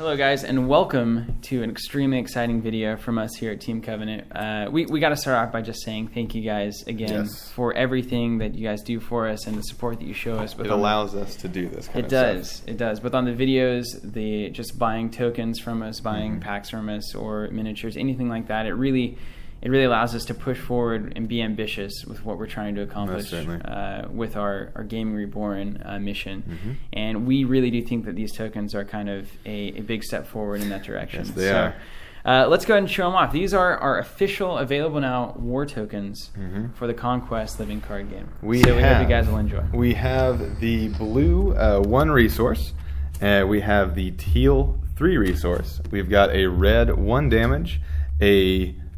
Hello guys, and welcome to an extremely exciting video from us here at Team Covenant. We got to start off by just saying thank you guys again for everything that you guys do for us and the support that you show us. It allows us to do this kind of stuff. It does. But on the videos, just buying tokens from us, buying packs from us, or miniatures, anything like that, it really allows us to push forward and be ambitious with what we're trying to accomplish with our Gaming Reborn mission. And we really do think that these tokens are kind of a big step forward in that direction. Yes, they are. Let's go ahead and show them off. These are our official, available now, war tokens for the Conquest living card game. We hope you guys will enjoy. We have the blue 1 resource. We have the teal 3 resource. We've got a red 1 damage,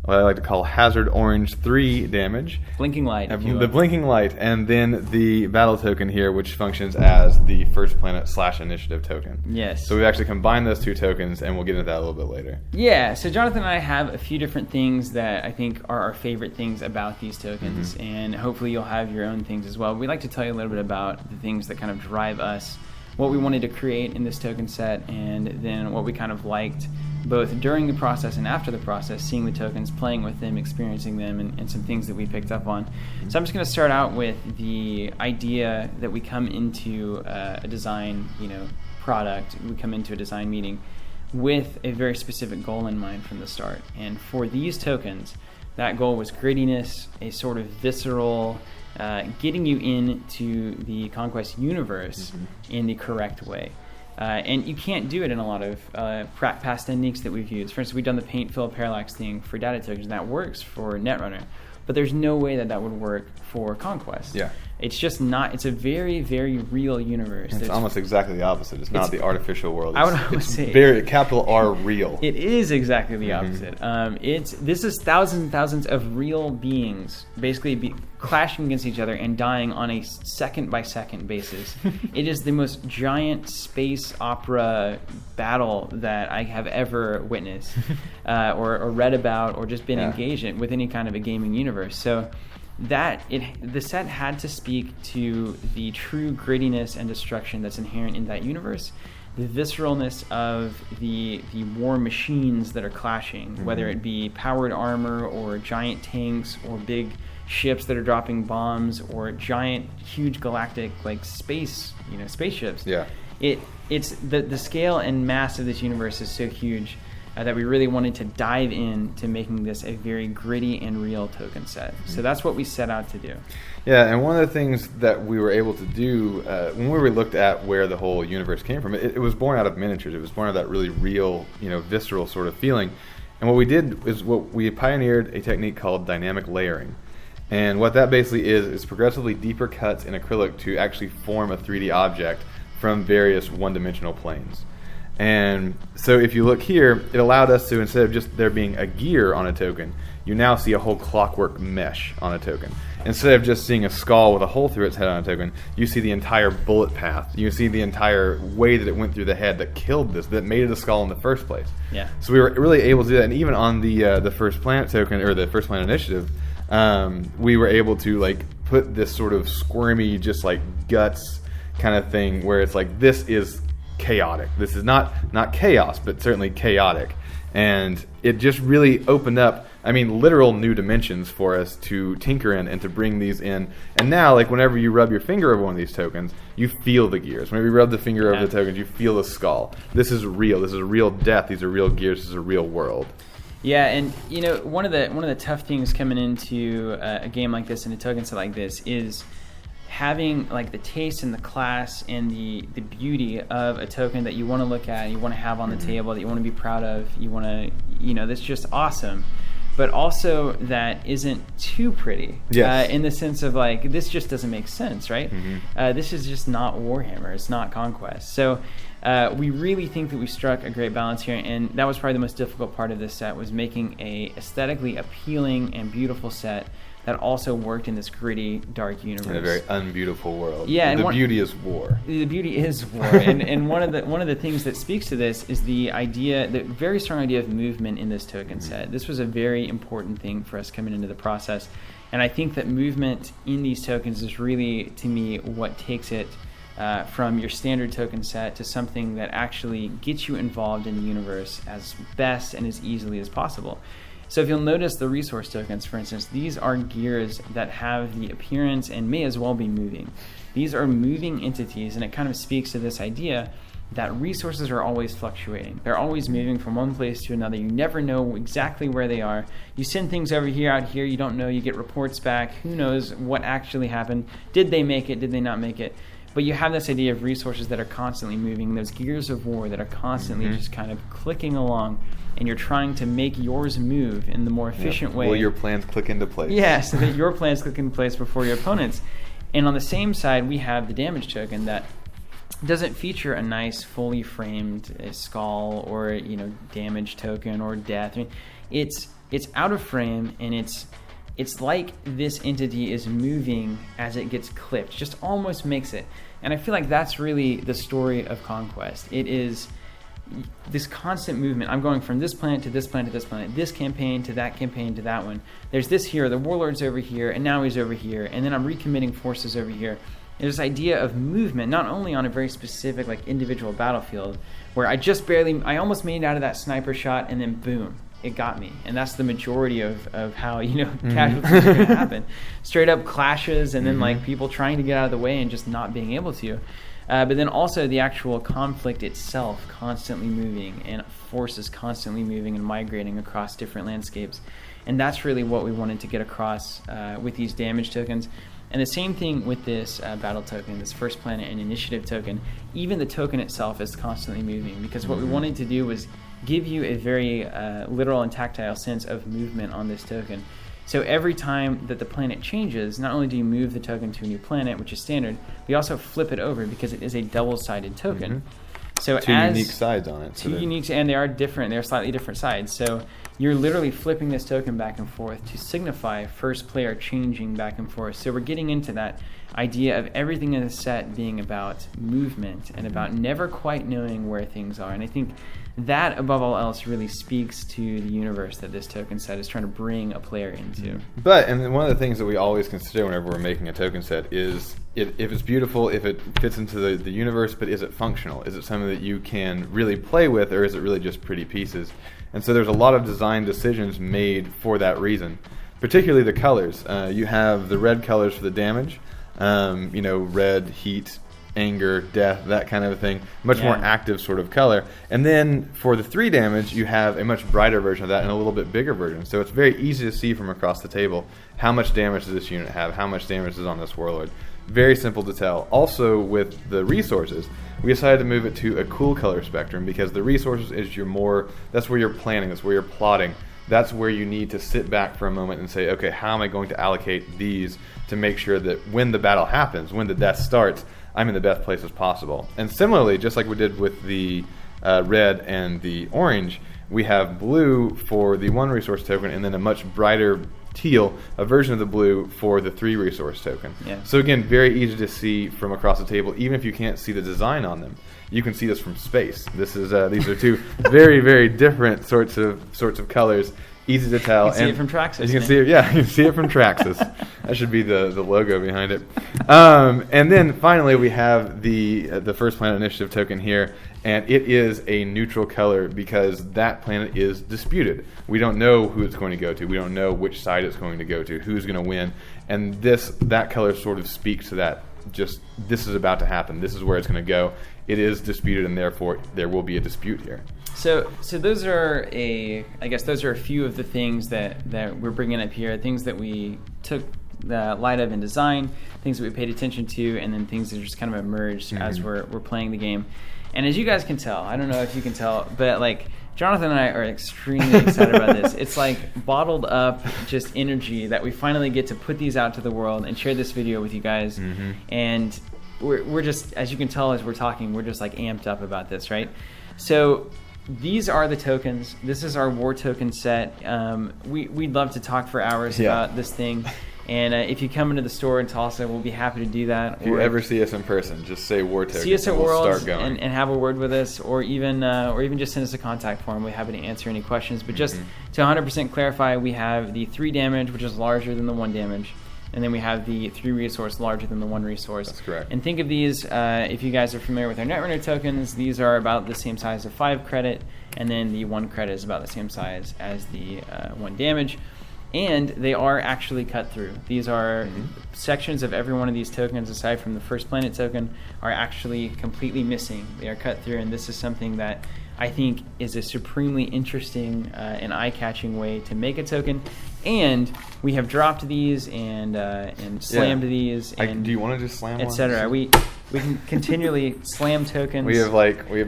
what I like to call hazard orange 3 damage. Blinking light, if you will. The blinking light, and then the battle token here, which functions as the first planet / initiative token. Yes. So we've actually combined those 2 tokens, and we'll get into that a little bit later. Yeah, so Jonathan and I have a few different things that I think are our favorite things about these tokens, and hopefully you'll have your own things as well. We'd like to tell you a little bit about the things that kind of drive us, what we wanted to create in this token set, and then what we kind of liked both during the process and after the process, seeing the tokens, playing with them, experiencing them, and some things that we picked up on. So I'm just going to start out with the idea that we come into a design product, we come into a design meeting with a very specific goal in mind from the start. And for these tokens, that goal was grittiness, a sort of visceral, getting you into the Conquest universe in the correct way. And you can't do it in a lot of past techniques that we've used. For instance, we've done the paint, fill, parallax thing for data tokens, and that works for Netrunner. But there's no way that would work for Conquest. Yeah. It's just not. It's a very, very real universe. It's almost exactly the opposite. It's not the artificial world. It's say very capital R real. It is exactly the opposite. This is thousands and thousands of real beings basically clashing against each other and dying on a second by second basis. It is the most giant space opera battle that I have ever witnessed, or read about, or just been engaged in with any kind of a gaming universe. So the set had to speak to the true grittiness and destruction that's inherent in that universe, the visceralness of the war machines that are clashing, whether it be powered armor or giant tanks or big ships that are dropping bombs or giant, huge galactic spaceships. Yeah. It's the scale and mass of this universe is so huge that we really wanted to dive in to making this a very gritty and real token set. So that's what we set out to do. Yeah, and one of the things that we were able to do when we looked at where the whole universe came from, it was born out of miniatures. It was born out of that really real, visceral sort of feeling. And what we did is we pioneered a technique called dynamic layering. And what that basically is progressively deeper cuts in acrylic to actually form a 3D object from various one-dimensional planes. And so if you look here, it allowed us to, instead of just there being a gear on a token, you now see a whole clockwork mesh on a token. Instead of just seeing a skull with a hole through its head on a token, you see the entire bullet path. You see the entire way that it went through the head that killed this, that made it a skull in the first place. Yeah. So we were really able to do that. And even on the first planet token, or the first planet initiative, we were able to put this sort of squirmy, just guts kind of thing where it's this is chaotic. This is not chaos, but certainly chaotic. And it just really opened up, literal new dimensions for us to tinker in and to bring these in. And now, whenever you rub your finger over one of these tokens, you feel the gears. Whenever you rub the finger over the tokens, you feel the skull. This is real. This is a real death. These are real gears. This is a real world. Yeah, and one of the tough things coming into a game like this and a token set like this is having the taste and the class and the beauty of a token that you want to look at, you want to have on the table, that you want to be proud of, you want to, that's just awesome, but also that isn't too pretty. Yes. In the sense of this just doesn't make sense, right? This is just not Warhammer, it's not Conquest. So we really think that we struck a great balance here, and that was probably the most difficult part of this set, was making a aesthetically appealing and beautiful set that also worked in this gritty, dark universe. In a very unbeautiful world. Yeah, and the beauty is war. The beauty is war, and one of the things that speaks to this is the very strong idea of movement in this token set. This was a very important thing for us coming into the process, and I think that movement in these tokens is really, to me, what takes it from your standard token set to something that actually gets you involved in the universe as best and as easily as possible. So if you'll notice the resource tokens, for instance, these are gears that have the appearance and may as well be moving. These are moving entities, and it kind of speaks to this idea that resources are always fluctuating. They're always moving from one place to another. You never know exactly where they are. You send things over here, out here, you don't know. You get reports back. Who knows what actually happened? Did they make it? Did they not make it? But you have this idea of resources that are constantly moving, those gears of war that are constantly just kind of clicking along, and you're trying to make yours move in the more efficient way. Will your plans click into place? Yeah, so that your plans click into place before your opponent's. And on the same side, we have the damage token that doesn't feature a nice fully framed skull or damage token or death. I mean, it's out of frame, and it's like this entity is moving as it gets clipped. Just almost makes it. And I feel like that's really the story of Conquest. It is this constant movement. I'm going from this planet to this planet to this planet, this campaign to that campaign to that one. There's this here, the warlord's over here, and now he's over here, and then I'm recommitting forces over here. There's this idea of movement, not only on a very specific, individual battlefield, where I almost made it out of that sniper shot, and then boom, it got me. And that's the majority of how, casualties are going to happen. Straight up clashes, and then, people trying to get out of the way and just not being able to. But then also the actual conflict itself constantly moving, and forces constantly moving and migrating across different landscapes. And that's really what we wanted to get across with these damage tokens. And the same thing with this battle token, this first planet and initiative token. Even the token itself is constantly moving, because what we wanted to do was give you a very literal and tactile sense of movement on this token. So every time that the planet changes, not only do you move the token to a new planet, which is standard, we also flip it over because it is a double-sided token. So two unique sides on it. Two unique, and they are different. They're slightly different sides. So you're literally flipping this token back and forth to signify first player changing back and forth. So we're getting into that idea of everything in the set being about movement and about never quite knowing where things are. And I think that, above all else, really speaks to the universe that this token set is trying to bring a player into. And one of the things that we always consider whenever we're making a token set is if it's beautiful, if it fits into the universe, but is it functional? Is it something that you can really play with, or is it really just pretty pieces? And so there's a lot of design decisions made for that reason, particularly the colors. You have the red colors for the damage, red, heat, anger, death, that kind of a thing. Much more active sort of color. And then for the 3 damage, you have a much brighter version of that and a little bit bigger version. So it's very easy to see from across the table how much damage does this unit have, how much damage is on this warlord. Very simple to tell. Also with the resources, we decided to move it to a cool color spectrum because the resources is that's where you're planning, that's where you're plotting. That's where you need to sit back for a moment and say, okay, how am I going to allocate these to make sure that when the battle happens, when the death starts, I'm in the best places possible. And similarly, just like we did with the red and the orange, we have blue for the 1 resource token and then a much brighter teal, a version of the blue for the 3 resource token. Yeah. So again, very easy to see from across the table, even if you can't see the design on them. You can see this from space. These are 2 very, very different sorts of colors. Easy to tell. You can see it from Traxxas. You can see it. Yeah, you can see it from Traxxas. That should be the logo behind it. And then finally, we have the first planet initiative token here, and it is a neutral color because that planet is disputed. We don't know who it's going to go to. We don't know which side it's going to go to. Who's going to win? And that color sort of speaks to that. Just this is about to happen. This is where it's going to go. It is disputed, and therefore there will be a dispute here. So those are a few of the things that we're bringing up here, things that we took the light of in design, things that we paid attention to, and then things that just kind of emerged as we're playing the game. And as you guys can tell, I don't know if you can tell, but Jonathan and I are extremely excited about this. It's bottled up just energy that we finally get to put these out to the world and share this video with you guys. And we're just, as you can tell as we're talking, we're just amped up about this, right? So these are the tokens. This is our war token set. We'd love to talk for hours about this thing. And if you come into the store in Tulsa, we'll be happy to do that. If you ever see us in person, just say war token. See us at we'll Worlds start going. and have a word with us, or even just send us a contact form. We're happy to answer any questions. But just to 100% clarify, we have the 3 damage, which is larger than the 1 damage. And then we have the 3 resource larger than the 1 resource. That's correct. And think of these, if you guys are familiar with our Netrunner tokens, these are about the same size of 5 credit, and then the 1 credit is about the same size as the 1 damage. And they are actually cut through. These are sections of every one of these tokens, aside from the first planet token, are actually completely missing. They are cut through, and this is something that I think is a supremely interesting and eye-catching way to make a token. And we have dropped these and slammed these. And do you want to just slam one? Etc. We can continually slam tokens. We have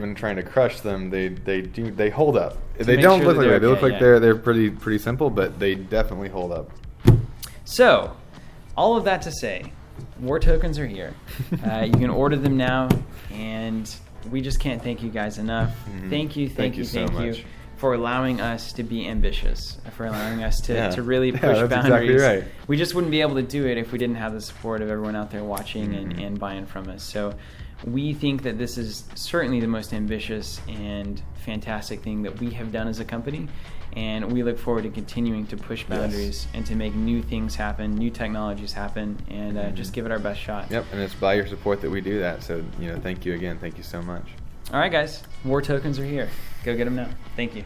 been trying to crush them. They hold up. They make don't sure look that like they're they look okay, like yeah. they're pretty simple, but they definitely hold up. So, all of that to say, war tokens are here. You can order them now, and we just can't thank you guys enough. Thank you so much for allowing us to be ambitious, for allowing us to really push that's boundaries. Exactly right. We just wouldn't be able to do it if we didn't have the support of everyone out there watching and buying from us. So we think that this is certainly the most ambitious and fantastic thing that we have done as a company. And we look forward to continuing to push boundaries and to make new things happen, new technologies happen, and just give it our best shot. Yep, and it's by your support that we do that. So, thank you again. Thank you so much. All right, guys. War tokens are here. Go get them now. Thank you.